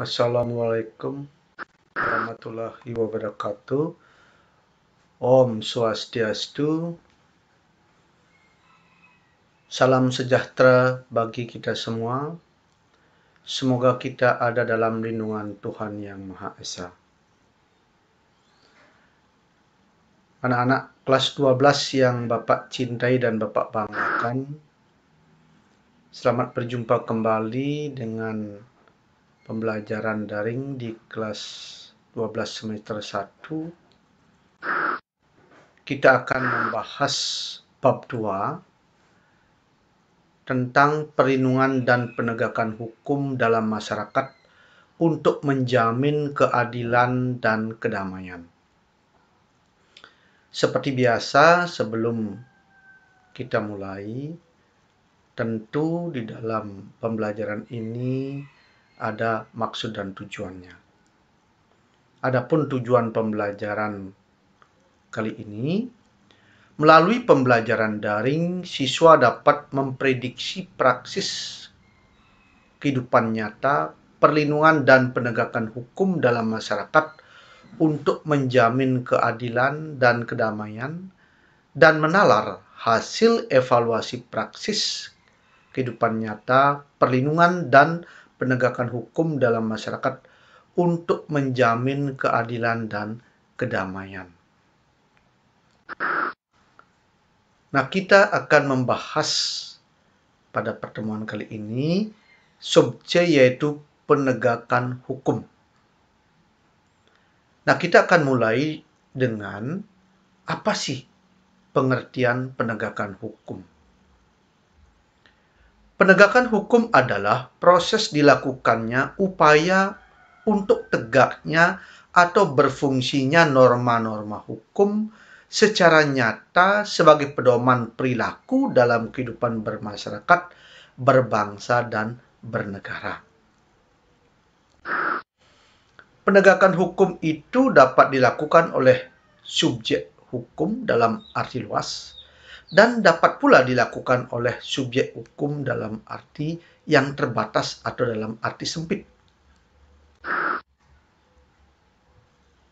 Assalamualaikum warahmatullahi wabarakatuh. Om Swastiastu. Salam sejahtera bagi kita semua. Semoga kita ada dalam lindungan Tuhan Yang Maha Esa. Anak-anak kelas 12 yang Bapak cintai dan Bapak banggakan, selamat berjumpa kembali dengan pembelajaran daring di kelas 12 semester 1. Kita akan membahas bab 2 tentang perlindungan dan penegakan hukum dalam masyarakat untuk menjamin keadilan dan kedamaian. Seperti biasa, sebelum kita mulai, tentu di dalam pembelajaran ini ada maksud dan tujuannya. Adapun tujuan pembelajaran kali ini, melalui pembelajaran daring, siswa dapat memprediksi praksis kehidupan nyata, perlindungan dan penegakan hukum dalam masyarakat untuk menjamin keadilan dan kedamaian, dan menalar hasil evaluasi praksis kehidupan nyata, perlindungan dan penegakan hukum dalam masyarakat untuk menjamin keadilan dan kedamaian. Nah, kita akan membahas pada pertemuan kali ini subjek yaitu penegakan hukum. Nah, kita akan mulai dengan apa sih pengertian penegakan hukum? Penegakan hukum adalah proses dilakukannya upaya untuk tegaknya atau berfungsinya norma-norma hukum secara nyata sebagai pedoman perilaku dalam kehidupan bermasyarakat, berbangsa, dan bernegara. Penegakan hukum itu dapat dilakukan oleh subjek hukum dalam arti luas, dan dapat pula dilakukan oleh subjek hukum dalam arti yang terbatas atau dalam arti sempit.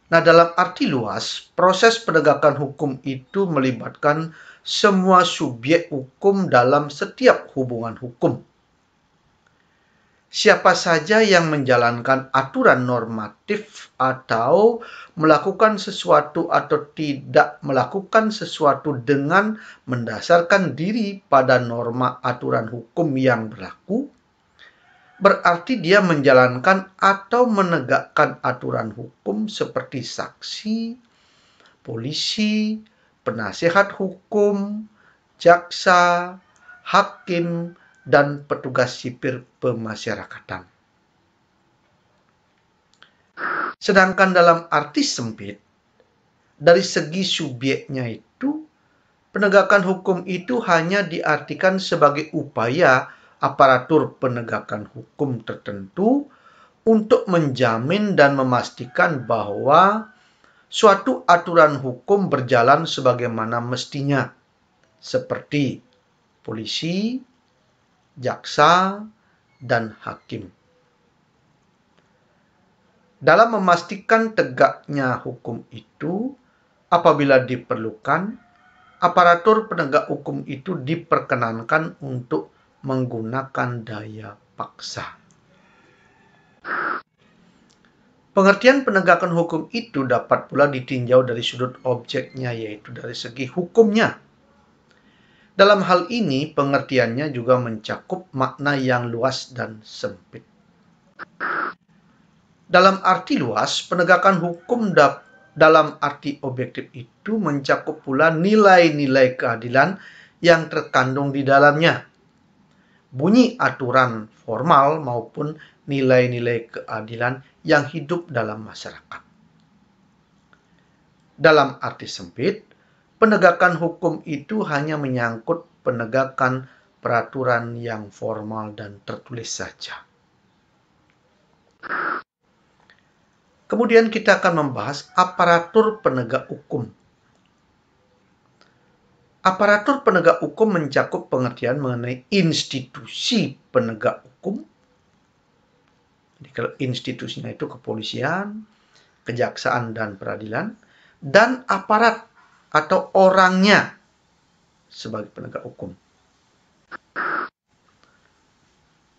Nah, dalam arti luas, proses penegakan hukum itu melibatkan semua subjek hukum dalam setiap hubungan hukum. Siapa saja yang menjalankan aturan normatif atau melakukan sesuatu atau tidak melakukan sesuatu dengan mendasarkan diri pada norma aturan hukum yang berlaku, berarti dia menjalankan atau menegakkan aturan hukum seperti saksi, polisi, penasihat hukum, jaksa, hakim, dan petugas sipir pemasyarakatan. Sedangkan dalam arti sempit, dari segi subjeknya itu, penegakan hukum itu hanya diartikan sebagai upaya aparatur penegakan hukum tertentu untuk menjamin dan memastikan bahwa suatu aturan hukum berjalan sebagaimana mestinya, seperti polisi, jaksa, dan hakim. Dalam memastikan tegaknya hukum itu, apabila diperlukan, aparatur penegak hukum itu diperkenankan untuk menggunakan daya paksa. Pengertian penegakan hukum itu dapat pula ditinjau dari sudut objeknya, yaitu dari segi hukumnya. Dalam hal ini, pengertiannya juga mencakup makna yang luas dan sempit. Dalam arti luas, penegakan hukum dalam arti objektif itu mencakup pula nilai-nilai keadilan yang terkandung di dalamnya. Bunyi aturan formal maupun nilai-nilai keadilan yang hidup dalam masyarakat. Dalam arti sempit, penegakan hukum itu hanya menyangkut penegakan peraturan yang formal dan tertulis saja. Kemudian kita akan membahas aparatur penegak hukum. Aparatur penegak hukum mencakup pengertian mengenai institusi penegak hukum, Jadi kalau institusinya itu kepolisian, kejaksaan dan peradilan, dan aparat atau orangnya sebagai penegak hukum.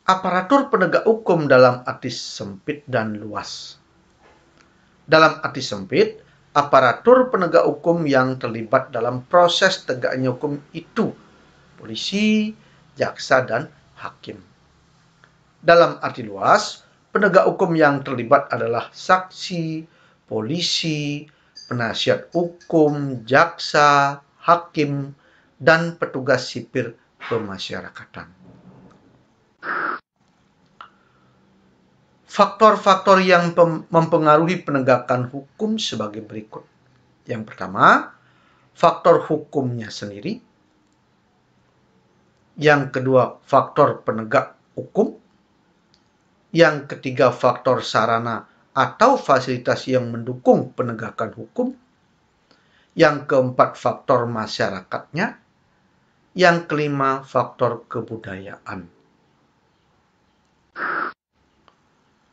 Aparatur penegak hukum dalam arti sempit dan luas. Dalam arti sempit, aparatur penegak hukum yang terlibat dalam proses tegaknya hukum itu polisi, jaksa, dan hakim. Dalam arti luas, penegak hukum yang terlibat adalah saksi, polisi, penasihat hukum, jaksa, hakim, dan petugas sipir pemasyarakatan. Faktor-faktor yang mempengaruhi penegakan hukum sebagai berikut. Yang pertama, faktor hukumnya sendiri. Yang kedua, faktor penegak hukum. Yang ketiga, faktor sarana atau fasilitas yang mendukung penegakan hukum. Yang keempat, faktor masyarakatnya. Yang kelima, faktor kebudayaan.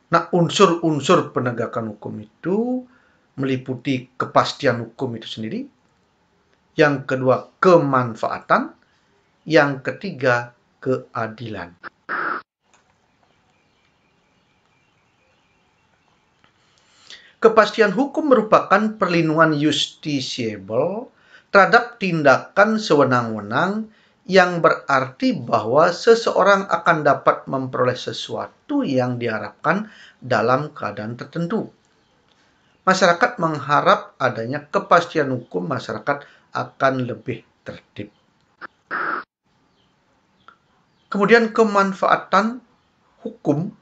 Nah, unsur-unsur penegakan hukum itu meliputi kepastian hukum itu sendiri. Yang kedua, kemanfaatan. Yang ketiga, keadilan. Kepastian hukum merupakan perlindungan justisiable terhadap tindakan sewenang-wenang yang berarti bahwa seseorang akan dapat memperoleh sesuatu yang diharapkan dalam keadaan tertentu. Masyarakat mengharap adanya kepastian hukum, masyarakat akan lebih tertib. Kemudian kemanfaatan hukum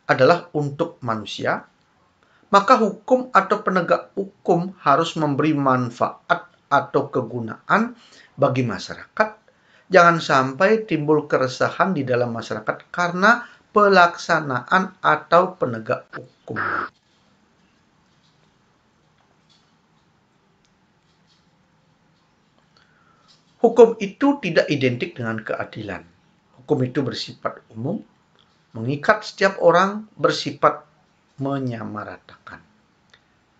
adalah untuk manusia, maka hukum atau penegak hukum harus memberi manfaat atau kegunaan bagi masyarakat. Jangan sampai timbul keresahan di dalam masyarakat karena pelaksanaan atau penegak hukum. Hukum itu tidak identik dengan keadilan. Hukum itu bersifat umum, mengikat setiap orang, bersifat menyamaratakan.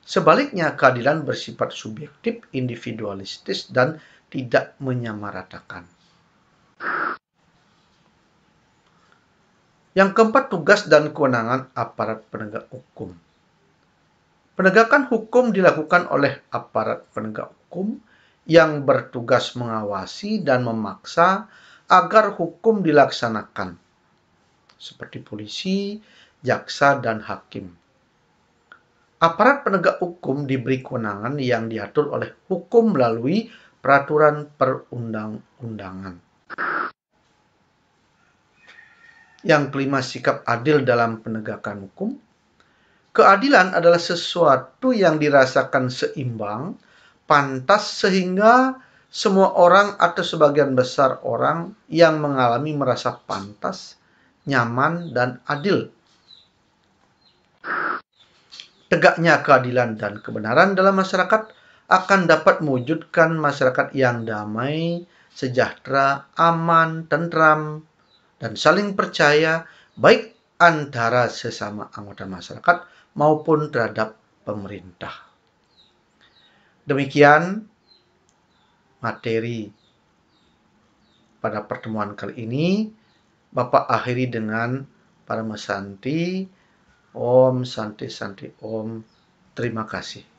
Sebaliknya, keadilan bersifat subjektif, individualistis, dan tidak menyamaratakan. Yang keempat, tugas dan kewenangan aparat penegak hukum. Penegakan hukum dilakukan oleh aparat penegak hukum yang bertugas mengawasi dan memaksa agar hukum dilaksanakan, seperti polisi, jaksa, dan hakim. Aparat penegak hukum diberi kewenangan yang diatur oleh hukum melalui peraturan perundang-undangan. Yang kelima, sikap adil dalam penegakan hukum. Keadilan adalah sesuatu yang dirasakan seimbang, pantas, sehingga semua orang atau sebagian besar orang yang mengalami merasa pantas, nyaman, dan adil. Tegaknya keadilan dan kebenaran dalam masyarakat akan dapat mewujudkan masyarakat yang damai, sejahtera, aman, tentram, dan saling percaya, baik antara sesama anggota masyarakat maupun terhadap pemerintah. Demikian materi pada pertemuan kali ini. Bapak akhiri dengan Paramasanti. Om Santi Santi Om. Terima kasih.